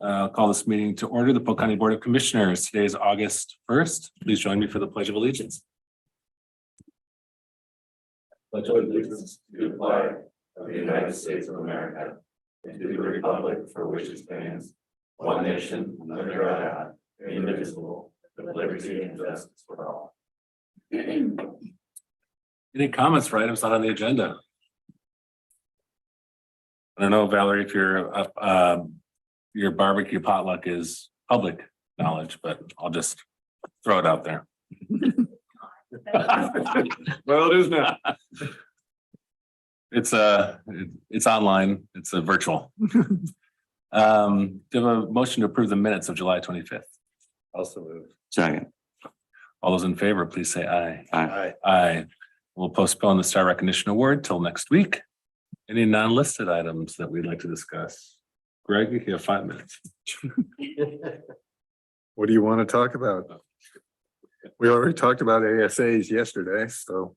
Call this meeting to order. The Polk County Board of Commissioners. Today is August 1st. Please join me for the Pledge of Allegiance. Pledge of allegiance to the flag of the United States of America and to the republic for which it stands, one nation under God, indivisible, with liberty and justice for all. Any comments for items not on the agenda? I don't know, Valerie, if your barbecue potluck is public knowledge, but I'll just throw it out there. Well, it is now. It's online. It's a virtual. Do you have a motion to approve the minutes of July 25th? Also moved. Second. All those in favor, please say aye. Aye. Aye. We'll postpone the Star Recognition Award till next week. Any non-listed items that we'd like to discuss? Greg, you have 5 minutes. What do you want to talk about? We already talked about ASAs yesterday, so.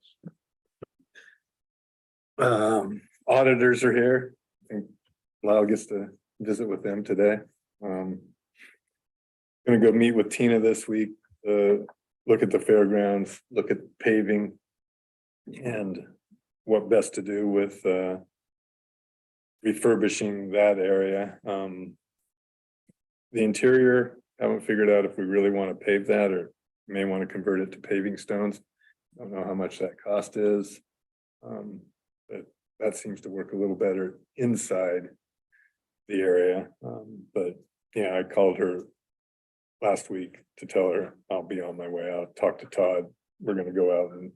Auditors are here. I think Lyle gets to visit with them today. Gonna go meet with Tina this week, look at the fairgrounds, look at paving. And what best to do with refurbishing that area. The interior, haven't figured out if we really want to pave that or may want to convert it to paving stones. Don't know how much that cost is. But that seems to work a little better inside the area. But yeah, I called her last week to tell her I'll be on my way out. Talk to Todd. We're gonna go out and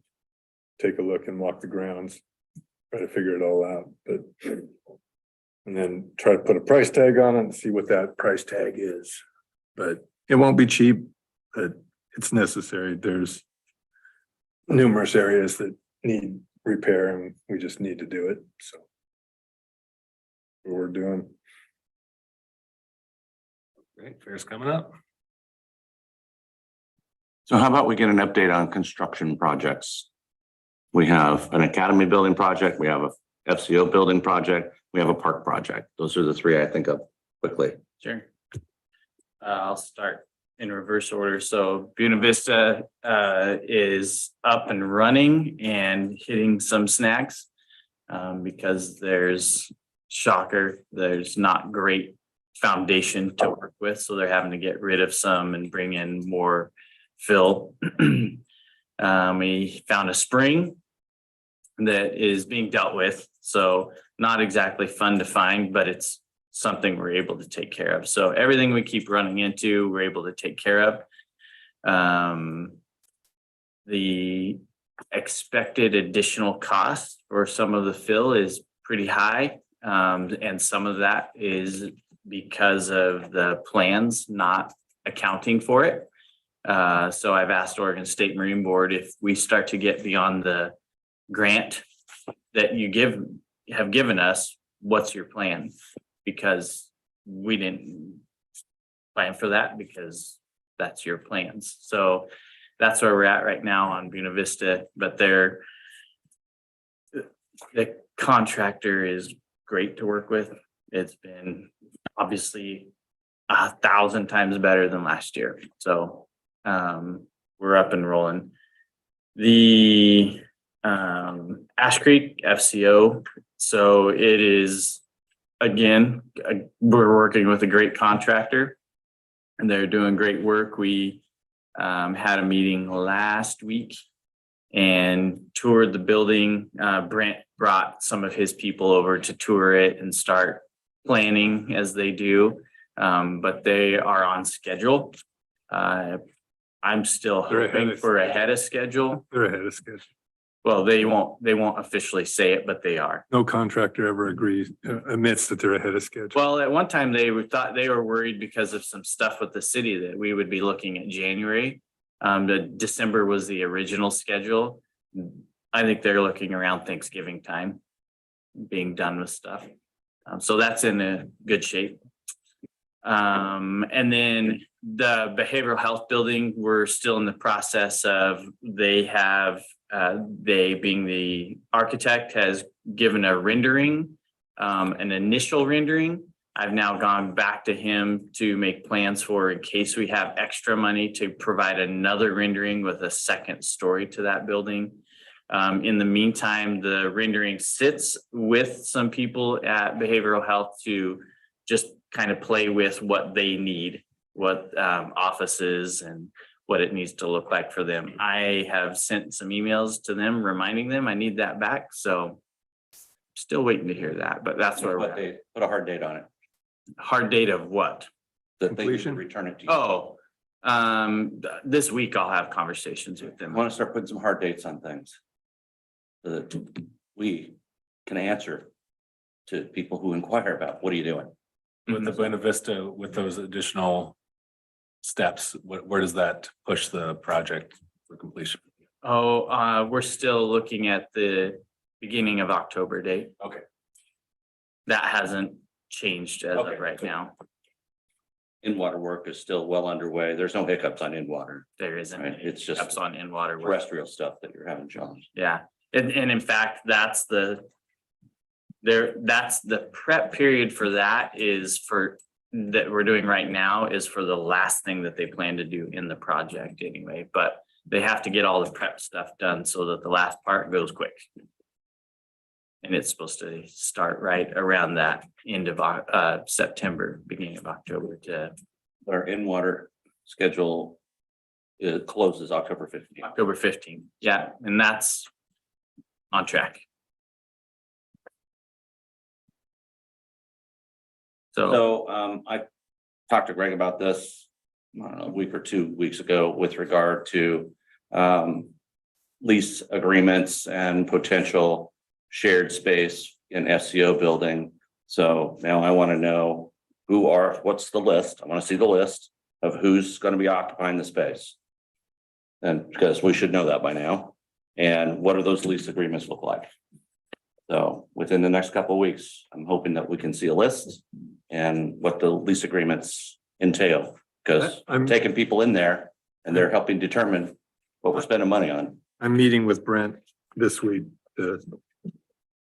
take a look and walk the grounds, try to figure it all out, but. And then try to put a price tag on it and see what that price tag is. But it won't be cheap, but it's necessary. There's numerous areas that need repair and we just need to do it, so. What we're doing. Great, fair's coming up. So how about we get an update on construction projects? We have an academy building project, we have a FCO building project, we have a park project. Those are the three I think of quickly. Sure. I'll start in reverse order. So Buena Vista is up and running and hitting some snags because there's not great foundation to work with. So they're having to get rid of some and bring in more fill. We found a spring that is being dealt with. So not exactly fun to find, but it's something we're able to take care of. So everything we keep running into, we're able to take care of. The expected additional cost for some of the fill is pretty high. And some of that is because of the plans not accounting for it. So I've asked Oregon State Marine Board if we start to get beyond the grant that you have given us, what's your plan? Because we didn't plan for that because that's your plans. So that's where we're at right now on Buena Vista, but the contractor is great to work with. It's been obviously 1,000 times better than last year. So we're up and rolling. The Ash Creek FCO. So it is, again, we're working with a great contractor and they're doing great work. We had a meeting last week and toured the building. Brent brought some of his people over to tour it and start planning as they do. But they are on schedule. I'm still hoping for ahead of schedule. They're ahead of schedule. Well, they won't officially say it, but they are. No contractor ever agrees, admits that they're ahead of schedule. Well, at one time they thought they were worried because of some stuff with the city that we would be looking at January. The December was the original schedule. I think they're looking around Thanksgiving time, being done with stuff. So that's in a good shape. And then the behavioral health building, we're still in the process of, they being the architect has given a rendering, an initial rendering. I've now gone back to him to make plans for, in case we have extra money, to provide another rendering with a second story to that building. In the meantime, the rendering sits with some people at behavioral health to just kind of play with what they need, what offices and what it needs to look like for them. I have sent some emails to them reminding them I need that back, so still waiting to hear that, but that's where we're What at. date? Put a hard date on it. Hard date of what? That they Completion? return it to you. Oh, this week I'll have conversations with I them. want to start putting some hard dates on things. So that we can answer to people who inquire about, what are you doing? With the Buena Vista, with those additional steps, where does that push the project for completion? Oh, we're still looking at the beginning of October date. Okay. That hasn't changed as Okay. of right now. In-water work is still well underway. There's no hiccups on in-water, There isn't. right? It's just Steps on in water. work. terrestrial stuff that you're having challenged. Yeah, and in fact, that's the prep period for that is for, that we're doing right now is for the last thing that they plan to do in the project anyway, but they have to get all the prep stuff done so that the last part goes quick. And it's supposed to start right around that end of September, beginning of October to Our in-water schedule closes October 15th. October 15th. Yeah, and that's on track. So, I talked to Greg about this, I don't know, a week or 2 weeks ago with regard to lease agreements and potential shared space in FCO building. So now I want to know what's the list? I want to see the list of who's going to be occupying the space. And because we should know that by now. And what do those lease agreements look like? So within the next couple of weeks, I'm hoping that we can see a list and what the lease agreements entail. Because I'm taking people in there and they're helping determine what we're spending money on. I'm meeting with Brent this week to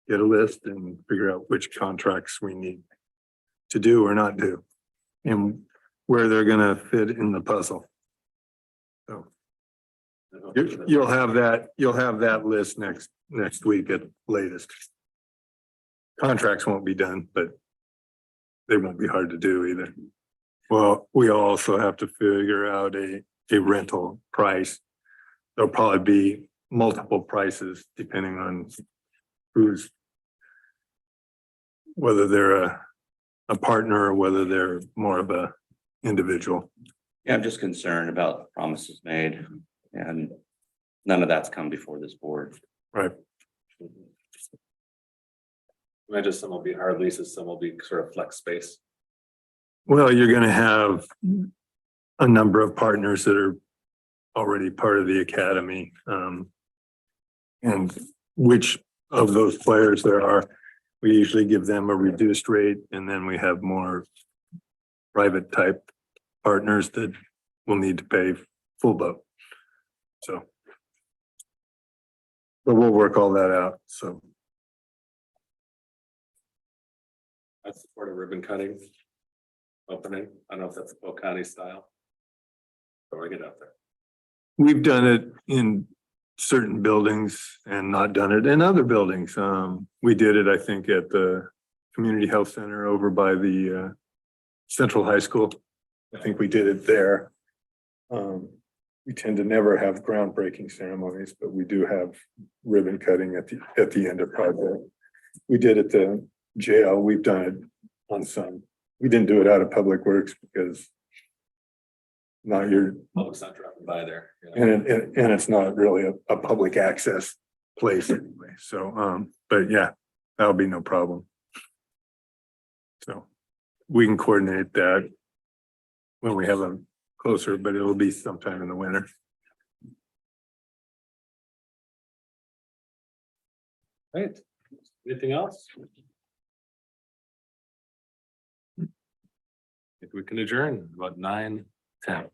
get a list and figure out which contracts we need to do or not do and where they're gonna fit in the puzzle. So you'll have that list next week at latest. Contracts won't be done, but they won't be hard to do either. Well, we also have to figure out a rental price. There'll probably be multiple prices depending on whether they're a partner or whether they're more of a individual. Yeah, I'm just concerned about promises made and none of that's come before this board. Right. Imagine some will be hard leases, some will be sort of flex space. Well, you're gonna have a number of partners that are already part of the academy. And which of those players there are, we usually give them a reduced rate, and then we have more private type partners that will need to pay full boat. So. But we'll work all that out, so. I support a ribbon cutting opening. I don't know if that's Polk County style. But we're getting out there. We've done it in certain buildings and not done it in other buildings. We did it, I think, at the Community Health Center over by the Central High School. I think we did it there. We tend to never have groundbreaking ceremonies, but we do have ribbon cutting at the end of project. We did it at the jail. We've done it on some. We didn't do it out of Public Works because not your, Public's not dropping by there. and it's not really a public access place anyway. So, but yeah, that'll be no problem. So we can coordinate that when we have them closer, but it'll be sometime in the winter. Right. Anything else? If we can adjourn about 9:10.